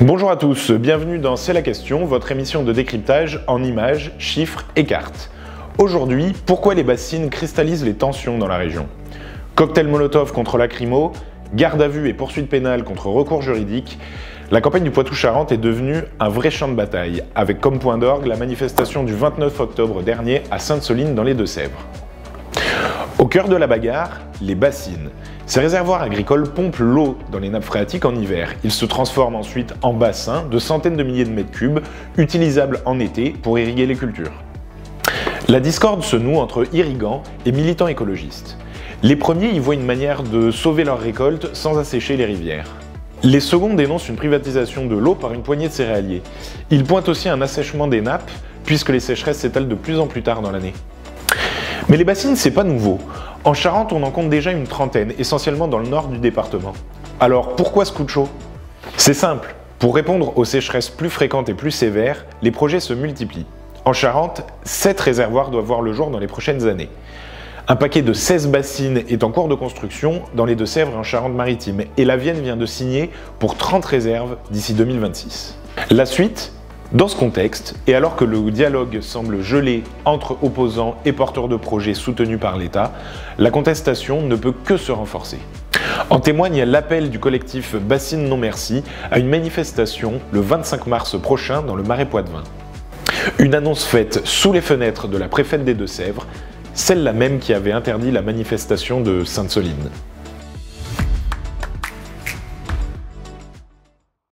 Bonjour à tous, bienvenue dans C'est la question, votre émission de décryptage en images, chiffres et cartes. Aujourd'hui, pourquoi les bassines cristallisent les tensions dans la région? Cocktail Molotov contre lacrymo, garde à vue et poursuite pénale contre recours juridique, la campagne du Poitou-Charentes est devenue un vrai champ de bataille, avec comme point d'orgue la manifestation du 29 octobre dernier à Sainte-Soline dans les Deux-Sèvres. Au cœur de la bagarre, les bassines. Ces réservoirs agricoles pompent l'eau dans les nappes phréatiques en hiver. Ils se transforment ensuite en bassins de centaines de milliers de mètres cubes, utilisables en été pour irriguer les cultures. La discorde se noue entre irrigants et militants écologistes. Les premiers y voient une manière de sauver leurs récoltes sans assécher les rivières. Les seconds dénoncent une privatisation de l'eau par une poignée de céréaliers. Ils pointent aussi un assèchement des nappes, puisque les sécheresses s'étalent de plus en plus tard dans l'année. Mais les bassines, c'est pas nouveau. En Charente, on en compte déjà une trentaine, essentiellement dans le nord du département. Alors pourquoi ce coup de chaud? C'est simple. Pour répondre aux sécheresses plus fréquentes et plus sévères, les projets se multiplient. En Charente, 7 réservoirs doivent voir le jour dans les prochaines années. Un paquet de 16 bassines est en cours de construction dans les Deux-Sèvres et en Charente-Maritime, et la Vienne vient de signer pour 30 réserves d'ici 2026. La suite? Dans ce contexte, et alors que le dialogue semble gelé entre opposants et porteurs de projets soutenus par l'État, la contestation ne peut que se renforcer. En témoigne l'appel du collectif Bassines Non Merci à une manifestation le 25 mars prochain dans le Marais Poitevin. Une annonce faite sous les fenêtres de la préfète des Deux-Sèvres, celle-là même qui avait interdit la manifestation de Sainte-Soline.